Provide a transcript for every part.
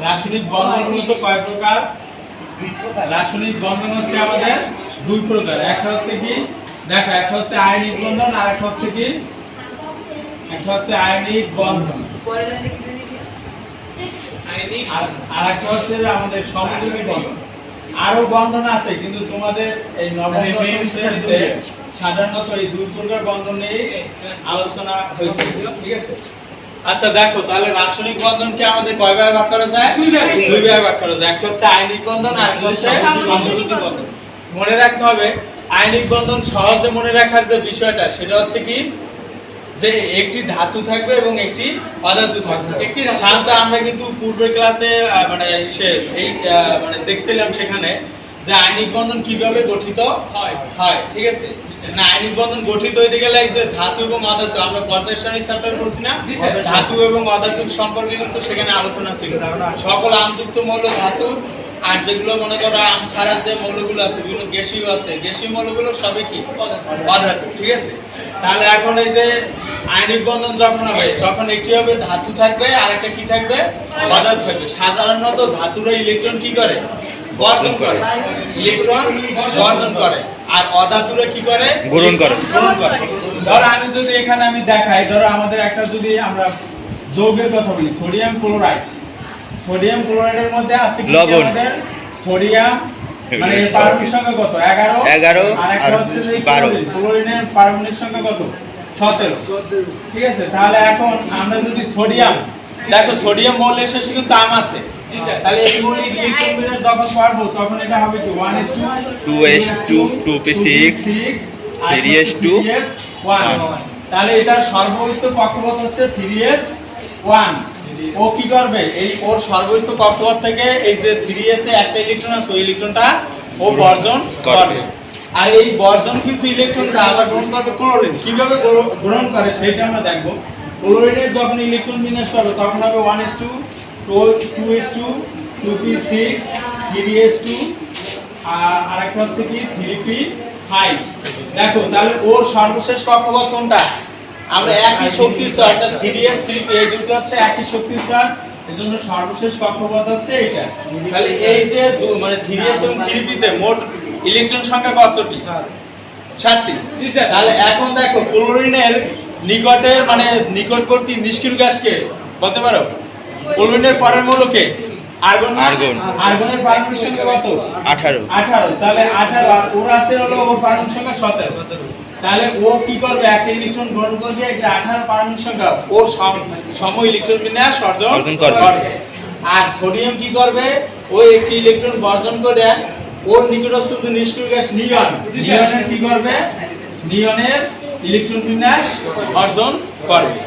রাসায়নিক বন্ধন মূলত কয় প্রকার? রাসায়নিক বন্ধন হচ্ছে আমাদের দুই প্রকার। একটা হচ্ছে কি দেখো, একটা হচ্ছে আয়নিক বন্ধন আর একটা হচ্ছে কি, একটা হচ্ছে আয়নিক বন্ধন আর একটা হচ্ছে আমাদের সমযোজী বন্ধন। আরো বন্ধন আছে কিন্তু তোমাদের এই নবম শ্রেণীতে সাধারণত এই দুই প্রকার বন্ধন নিয়ে আলোচনা হয়েছে, ঠিক আছে? আচ্ছা দেখো, তাহলে রাসায়নিক বন্ধনকে আমাদের কয় ভাগে ভাগ করা যায়? দুই ভাগে ভাগ করা যায়। একটা হচ্ছে আয়নিক বন্ধন আর একটা হচ্ছে সমযোজী বন্ধন। মনে রাখতে হবে আয়নিক বন্ধন সহজে মনে রাখার যে বিষয়টা সেটা হচ্ছে কি, যে একটি ধাতু থাকবে এবং একটি অধাতু থাকবে। সাধারণত আমরা কিন্তু পূর্বের ক্লাসে মানে মানে দেখছিলাম সেখানে যে আয়নিক বন্ধন কিভাবে গঠিত হয়, ঠিক আছে? মানে আয়নিক বন্ধন গঠিত হইতে গেলে যে ধাতু এবং অধাতু, আমরা পর্যায় সারণী চ্যাপ্টার করছি না, ধাতু এবং অধাতুর সম্পর্কে কিন্তু সেখানে আলোচনা ছিল। সকল আমযুক্ত মৌল ধাতু আর যেগুলো মনে করো আম ছাড়া যে মৌলগুলো আছে, বিভিন্ন গ্যাসীয় আছে, গ্যাসীয় মৌলগুলো সবই কি অধাতু, ঠিক আছে? তাহলে এখন এই যে আয়নিক বন্ধন যখন হবে তখন একটি হবে ধাতু থাকবে আর একটা কি থাকবে, অধাতু থাকবে। সাধারণত ধাতুরা ইলেকট্রন কি করে? বর্জন করে, ইলেকট্রন বর্জন করে। আর অধাতুরা কি করে? গ্রহণ করে। ধরো আমি যদি এখানে আমি দেখাই, ধরো আমাদের একটা যদি আমরা যৌগের কথা বলি, সোডিয়াম ক্লোরাইড। সোডিয়াম ক্লোরাইডের মধ্যে আছে কি আমাদের সোডিয়াম, মানে এর পারমাণবিক সংখ্যা কত? 11 আর একটা হচ্ছে 12। ক্লোরিনের পারমাণবিক সংখ্যা কত? 17, ঠিক আছে? তাহলে এখন আমরা যদি সোডিয়াম, দেখো সোডিয়াম মৌলের শেষে কিন্তু আম আছে, তাহলে এই মৌলিক ইলেকট্রন বিন্যাস যখন পারবো তখন এটা হবে কি 1s2 2s2 2p6 3s2 1। তাহলে এটার সর্বোচ্চ কক্ষপথ হচ্ছে 3s1। ও কি করবে? এই ওর সর্বোচ্চ কক্ষপথ থেকে এই যে 3s এ একটা ইলেকট্রন আছে ওই ইলেকট্রনটা ও বর্জন করবে। আর এই বর্জন কিন্তু ইলেকট্রনটা আবার গ্রহণ করবে ক্লোরিন। কিভাবে গ্রহণ করে সেটা আমরা দেখব। ক্লোরিনের যখন ইলেকট্রন বিন্যাস করবে তখন হবে 1s2 2s2 2p6 3s2 আর একটা হচ্ছে কি 3p5। দেখো তাহলে ওর সর্বশেষ কক্ষপথ কোনটা? আমরা একই শক্তি স্তর, অর্থাৎ 3s 3p এই দুটো হচ্ছে একই শক্তি স্তর, এজন্য সর্বশেষ কক্ষপথ হচ্ছে এইটা। তাহলে এই যে মানে 3s এবং 3p তে মোট ইলেকট্রন সংখ্যা কতটি? 7টি। তাহলে এখন দেখো ক্লোরিনের নিকটে মানে নিকটবর্তী নিষ্ক্রিয় গ্যাসকে বলতে পারো? ক্লোরিনের পরের মৌলকে আর্গন। আর্গনের পারমাণবিক সংখ্যা কত? 18। তাহলে 18 আর ওর আছে হলো ও পারমাণবিক সংখ্যা 17। তাহলে ও কি করবে? একটা ইলেকট্রন গ্রহণ করবে, এই যে 18 পারমাণবিক সংখ্যা ও সম ইলেকট্রন বিন্যাস অর্জন করবে। আর সোডিয়াম কি করবে? ও একটি ইলেকট্রন বর্জন করে ওর নিকটস্থ যে নিষ্ক্রিয় গ্যাস নিয়ন, নিয়নের কি করবে? নিয়নের ইলেকট্রন বিন্যাস অর্জন করবে।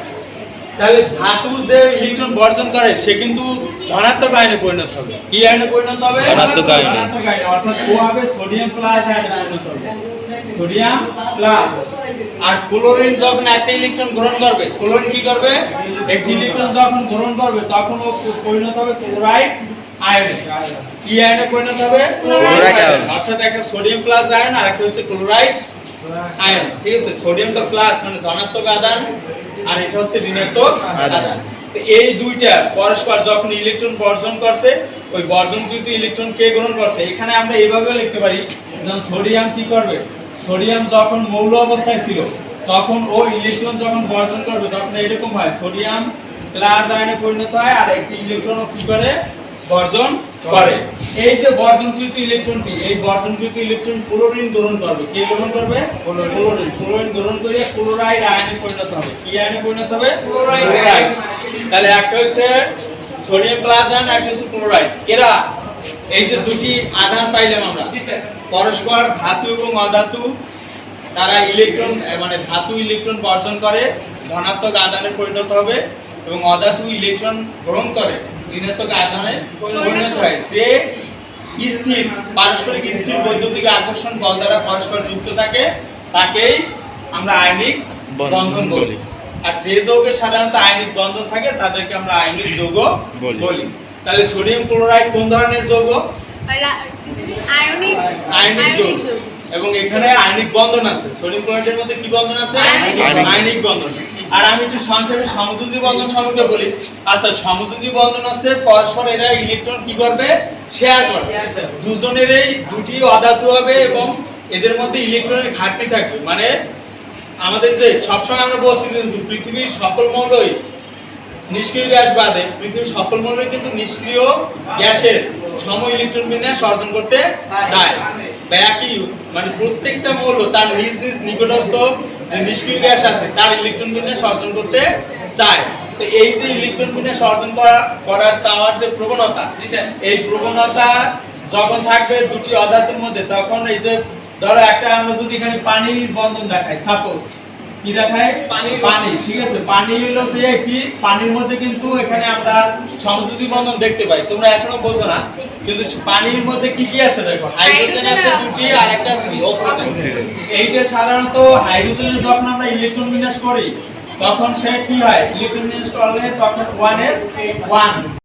তাহলে ধাতু যে ইলেকট্রন বর্জন করে সে কিন্তু ধনাত্মক আয়নে পরিণত হবে। কি আয়নে পরিণত হবে? ধনাত্মক আয়নে। অর্থাৎ ও হবে সোডিয়াম প্লাস আয়নে পরিণত হবে, সোডিয়াম প্লাস। আর ক্লোরিন যখন একটা ইলেকট্রন গ্রহণ করবে, ক্লোরিন কি করবে? একটি ইলেকট্রন যখন গ্রহণ করবে তখন ও পরিণত হবে ক্লোরাইড আয়নে। কি আয়নে পরিণত হবে? Chloride ion. অর্থাৎ একটা সোডিয়াম প্লাস আয়ন আর একটা হচ্ছে ক্লোরাইড আয়ন, ঠিক আছে? সোডিয়ামটা প্লাস মানে ধনাত্মক আধান আর এটা হচ্ছে ঋণাত্মক আধান। তো এই দুইটা পরস্পর যখন ইলেকট্রন বর্জন করছে, ওই বর্জনকৃত ইলেকট্রন কে গ্রহণ করছে? এখানে আমরা এইভাবে লিখতে পারি, যেমন সোডিয়াম কি করবে? সোডিয়াম যখন মৌল অবস্থায় ছিল তখন ও ইলেকট্রন যখন বর্জন করবে তখন এরকম হয়, সোডিয়াম প্লাস আয়নে পরিণত হয় আর একটি ইলেকট্রন কি করে? বর্জন করে। এই যে বর্জনকৃত ইলেকট্রনটি, এই বর্জনকৃত ইলেকট্রন ক্লোরিন গ্রহণ করবে। কে গ্রহণ করবে? ক্লোরিন গ্রহণ করে ক্লোরাইড আয়নে পরিণত হবে। কি আয়নে পরিণত হবে? ক্লোরাইড। তাহলে একটা হচ্ছে সোডিয়াম প্লাস আয়ন, একটা হচ্ছে ক্লোরাইড। এরা এই যে দুটি আধান পাইলাম আমরা, পরস্পর ধাতু এবং অধাতু, তারা ইলেকট্রন মানে ধাতু ইলেকট্রন বর্জন করে ধনাত্মক আধানে পরিণত হবে এবং অধাতু ইলেকট্রন গ্রহণ করে ঋণাত্মক আধানে পরিণত হয়। যে স্থির পারস্পরিক স্থির বৈদ্যুতিক আকর্ষণ বল দ্বারা পরস্পর যুক্ত থাকে তাকেই আমরা আয়নিক বন্ধন বলি। আর যে যৌগের সাধারণত আয়নিক বন্ধন থাকে তাদেরকে আমরা আয়নিক যৌগ বলি। তাহলে সোডিয়াম ক্লোরাইড কোন ধরনের যৌগ? আয়নিক যৌগ। এবং এখানে আয়নিক বন্ধন আছে। সোডিয়াম ক্লোরাইডের মধ্যে কি বন্ধন আছে? আয়নিক বন্ধন। আর আমি একটু সংক্ষেপে সমযোজী বন্ধন সম্পর্কে বলি। আচ্ছা, সমযোজী বন্ধন আছে পরস্পর এরা ইলেকট্রন কি করবে, শেয়ার করবে। দুজনেরই দুটি অধাতু হবে এবং এদের মধ্যে ইলেকট্রনের ঘাটতি থাকবে। মানে আমাদের যে সবসময় আমরা বলছি কিন্তু পৃথিবীর সকল মৌলই নিষ্ক্রিয় গ্যাস বাদে পৃথিবীর সকল মৌলই কিন্তু নিষ্ক্রিয় গ্যাসের সম ইলেকট্রন বিন্যাস অর্জন করতে চায়। বা একই মানে প্রত্যেকটা মৌল তার নিজ নিজ নিকটস্থ যে নিষ্ক্রিয় গ্যাস আছে তার ইলেকট্রন বিন্যাস অর্জন করতে চায়। তো এই যে ইলেকট্রন বিন্যাস অর্জন করার চাওয়ার যে প্রবণতা, এই প্রবণতা যখন থাকবে দুটি অধাতুর মধ্যে, তখন এই যে ধরো একটা আমরা যদি এখানে পানির বন্ধন দেখাই, সাপোজ কি দেখায়, পানি, ঠিক আছে, পানি হলো যে একটি পানির মধ্যে কিন্তু এখানে আমরা সমযোজী বন্ধন দেখতে পাই, তোমরা এখনো বোঝো না, কিন্তু পানির মধ্যে কি কি আছে দেখো, হাইড্রোজেন আছে দুটি আর একটা আছে অক্সিজেন। এইটা সাধারণত হাইড্রোজেনের যখন আমরা ইলেকট্রন বিন্যাস করি তখন সে কি হয়, ইলেকট্রন বিন্যাস করলে তখন 1s1